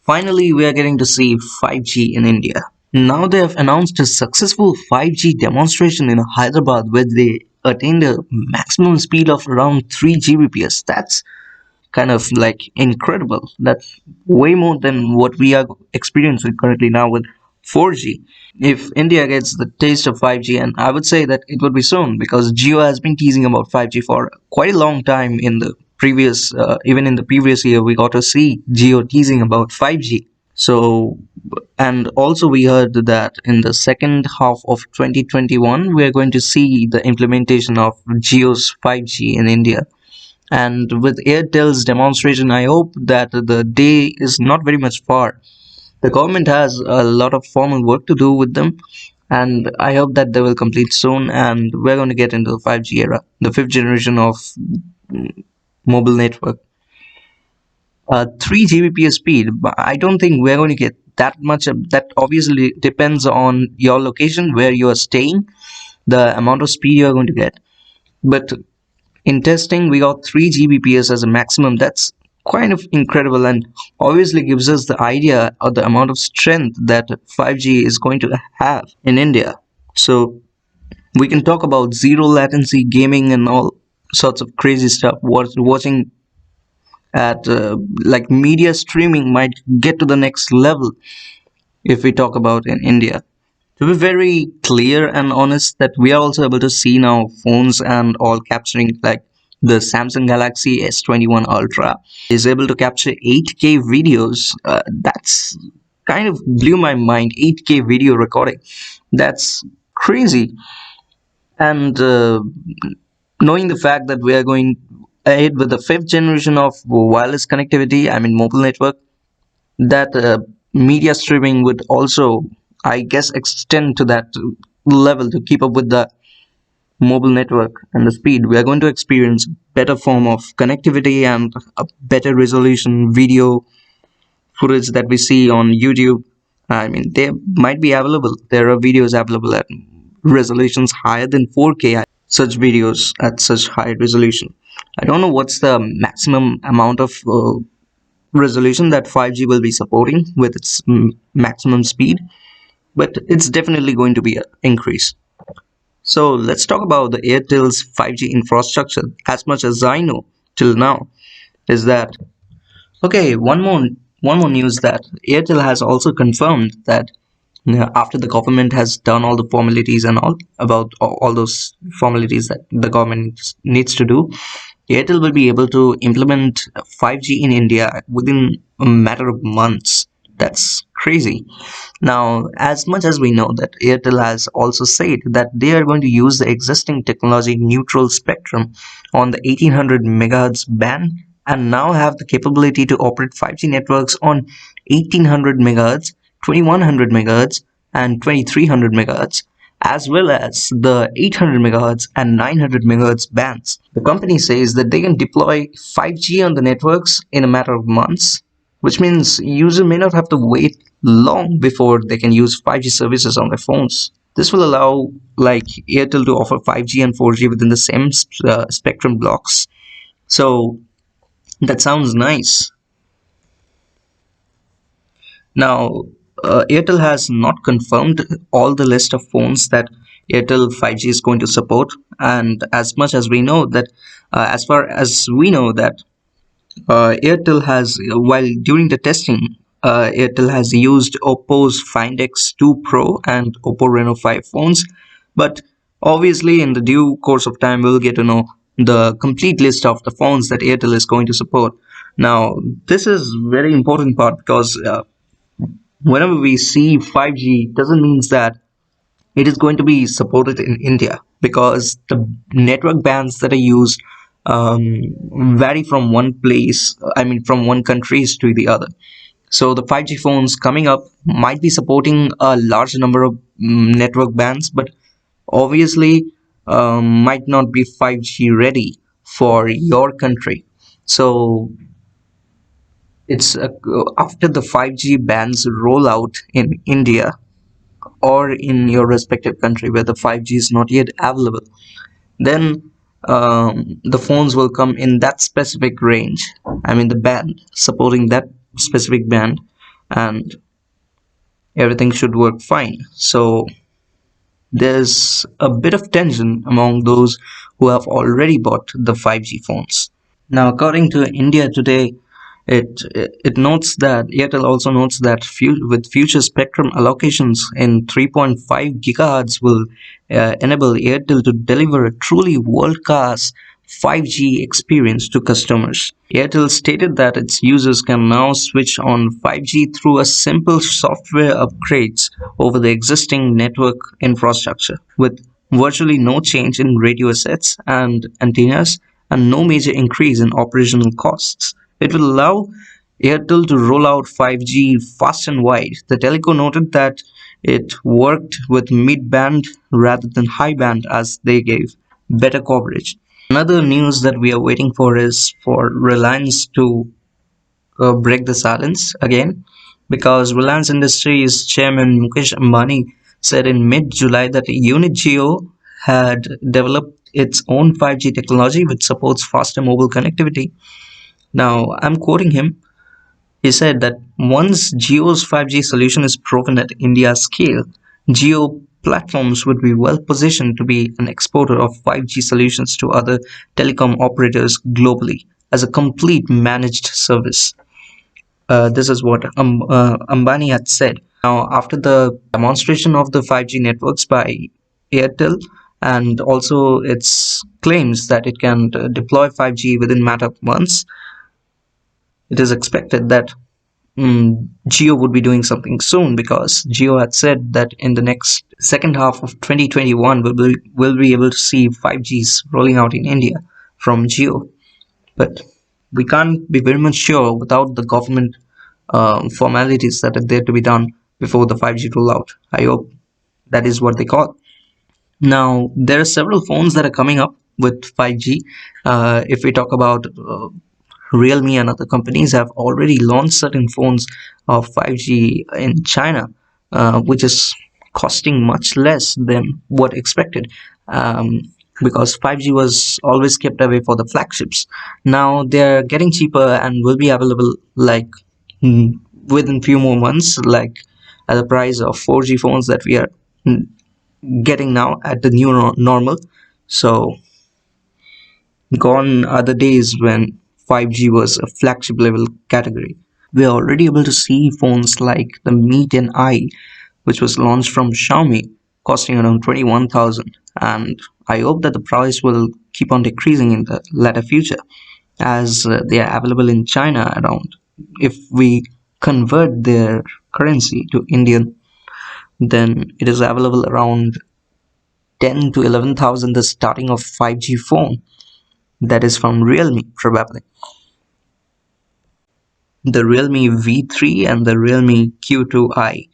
Finally, we are getting to see 5G in India. Now they have announced a successful 5G demonstration in Hyderabad where they attained a maximum speed of around 3 Gbps. That's kind of like incredible. That's way more than what we are experiencing currently now with 4G. If India gets the taste of 5G, and I would say that it would be soon because Jio has been teasing about 5G for quite a long time. In the previous, even in the previous year, we got to see Jio teasing about 5G. So, and also we heard that in the second half of 2021, we are going to see the implementation of Jio's 5G in India. And with Airtel's demonstration, I hope that the day is not very much far. The government has a lot of formal work to do with them, and I hope that they will complete soon. And we're going to get into the 5G era, the fifth generation of mobile network. 3 Gbps speed, but I don't think we're going to get that much. That obviously depends on your location, where you are staying, the amount of speed you're going to get. But in testing, we got 3 Gbps as a maximum. That's kind of incredible and obviously gives us the idea of the amount of strength that 5G is going to have in India. So we can talk about zero latency gaming and all sorts of crazy stuff. Watching at like media streaming might get to the next level if we talk about in India. To be very clear and honest, that we are also able to see now phones and all capturing, like the Samsung Galaxy S21 Ultra is able to capture 8K videos. That's kind of blew my mind. 8K video recording. That's crazy. And knowing the fact that we are going ahead with the fifth generation of wireless connectivity, I mean mobile network, that media streaming would also, I guess, extend to that level to keep up with the mobile network and the speed. We are going to experience better form of connectivity and a better resolution video footage that we see on YouTube. I mean, they might be available. There are videos available at resolutions higher than 4K. Such videos at such high resolution. I don't know what's the maximum amount of resolution that 5G will be supporting with its maximum speed, but it's definitely going to be an increase. So let's talk about the Airtel's 5G infrastructure. As much as I know till now is that, okay, one more news, that Airtel has also confirmed that after the government has done all the formalities and all about all those formalities that the government needs to do, Airtel will be able to implement 5G in India within a matter of months. That's crazy. Now, as much as we know that Airtel has also said that they are going to use the existing technology neutral spectrum on the 1800 megahertz band and now have the capability to operate 5G networks on 1800 megahertz, 2100 megahertz, and 2300 megahertz, as well as the 800 megahertz and 900 megahertz bands. The company says that they can deploy 5G on the networks in a matter of months, which means user may not have to wait long before they can use 5G services on their phones. This will allow like Airtel to offer 5G and 4G within the same spectrum blocks. So that sounds nice. Now, Airtel has not confirmed all the list of phones that Airtel 5G is going to support, and as much as we know that, as far as we know that Airtel has, while during the testing, Airtel has used Oppo's Find X2 Pro and Oppo Reno 5 phones, but obviously in the due course of time we'll get to know the complete list of the phones that Airtel is going to support. Now, this is very important part because whenever we see 5G doesn't mean that it is going to be supported in India, because the network bands that are used vary from one place, I mean from one countries to the other. So the 5G phones coming up might be supporting a large number of network bands, but obviously might not be 5G ready for your country. So it's after the 5G bands roll out in India or in your respective country where the 5G is not yet available, then the phones will come in that specific range. I mean the band, supporting that specific band. and everything should work fine. So there's a bit of tension among those who have already bought the 5G phones. Now, according to India Today, it notes that Airtel also notes that with future spectrum allocations in 3.5 gigahertz will enable Airtel to deliver a truly world-class 5G experience to customers. Airtel stated that its users can now switch on 5G through a simple software upgrades over the existing network infrastructure, with virtually no change in radio sets and antennas and no major increase in operational costs. It will allow Airtel to roll out 5G fast and wide. The telco noted that it worked with mid-band rather than high band as they gave better coverage. Another news that we are waiting for is for Reliance to break the silence again, because Reliance Industries chairman Mukesh Ambani said in mid-July that Unit Geo had developed its own 5G technology which supports faster mobile connectivity. Now, I'm quoting him. He said that once Geo's 5G solution is proven at India's scale, Geo platforms would be well positioned to be an exporter of 5G solutions to other telecom operators globally as a complete managed service. This is what Ambani had said. Now, after the demonstration of the 5G networks by Airtel and also its claims that it can deploy 5G within matter of months, it is expected that Geo would be doing something soon, because Geo had said that in the next second half of 2021 we'll be able to see 5Gs rolling out in India from Geo. But we can't be very much sure without the government formalities that are there to be done before the 5G rollout. I hope that is what they call. Now, there are several phones that are coming up with 5G. If we talk about Realme and other companies have already launched certain phones of 5G in China, which is costing much less than what expected. Because 5G was always kept away for the flagships. Now they're getting cheaper and will be available like mm, within few more months, like at the price of 4G phones that we are getting now at the new normal. So gone are the days when 5G was a flagship level category. We are already able to see phones like the Mi 10i, which was launched from Xiaomi, costing around 21,000. And I hope that the price will keep on decreasing in the latter future, as they are available in China around. If we convert their currency to Indian, then it is available around 10 to 11,000, the starting of 5G phone. That is from Realme, probably. The Realme V3 and the Realme Q2i.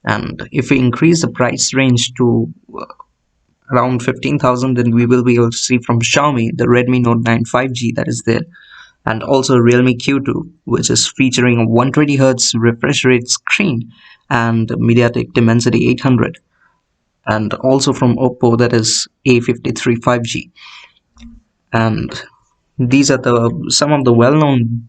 And if we increase the price range to around 15,000, then we will be able to see from Xiaomi the Redmi Note 9 5G that is there, and also Realme Q2, which is featuring a 120 Hz refresh rate screen and MediaTek Dimensity 800, and also from Oppo that is A53 5G. And these are the some of the well-known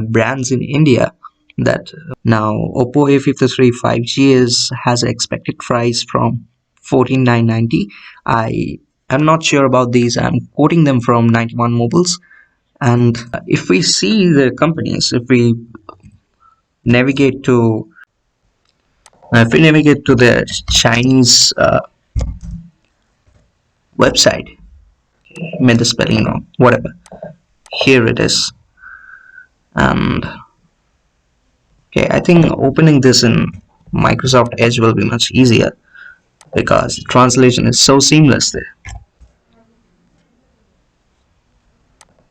brands in India. That now Oppo A53 5G has an expected price from 14,990. I am not sure about these. I'm quoting them from 91 Mobiles. And if we see the companies, navigate to if we navigate to the Chinese website, made the spelling wrong, whatever. Here it is. And okay, I think opening this in Microsoft Edge will be much easier because the translation is so seamless there.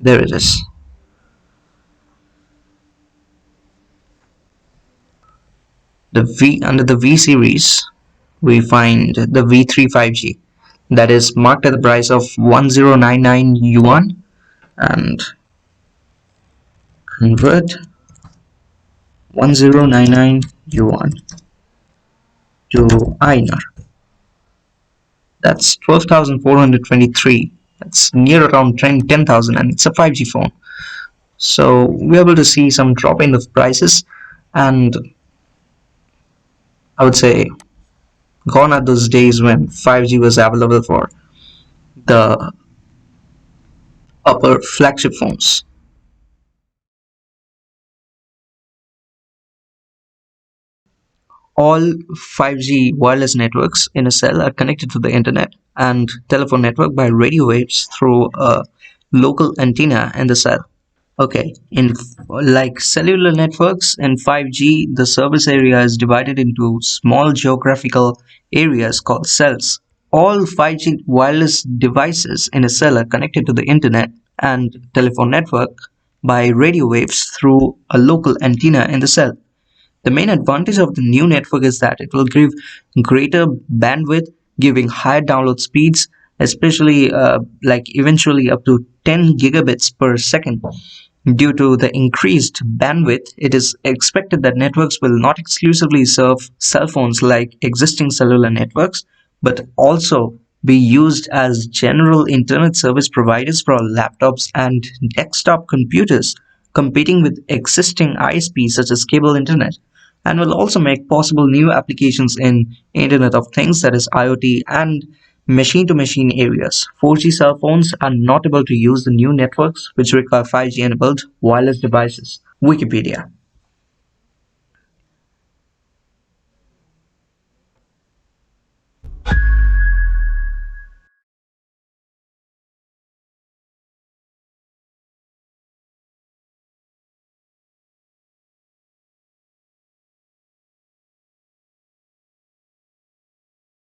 There it is. Under the V series, we find the V3 5G that is marked at the price of 1099 yuan, and convert 1099 yuan to INR. That's 12,423. That's near around 10,000, and it's a 5G phone. So we're able to see some drop in the prices, And I would say, gone are those days when 5G was available for the upper flagship phones. All 5G wireless networks in a cell are connected to the internet and telephone network by radio waves through a local antenna in the cell. Okay, in like cellular networks in 5G, the service area is divided into small geographical areas called cells. All 5G wireless devices in a cell are connected to the internet and telephone network by radio waves through a local antenna in the cell. The main advantage of the new network is that it will give greater bandwidth, giving higher download speeds, especially like eventually up to 10 gigabits per second. Due to the increased bandwidth, it is expected that networks will not exclusively serve cell phones like existing cellular networks, but also be used as general internet service providers for laptops and desktop computers, competing with existing ISPs such as cable internet, and will also make possible new applications in Internet of Things, that is IoT, and machine to machine areas. 4G cell phones are not able to use the new networks which require 5G enabled wireless devices. Wikipedia.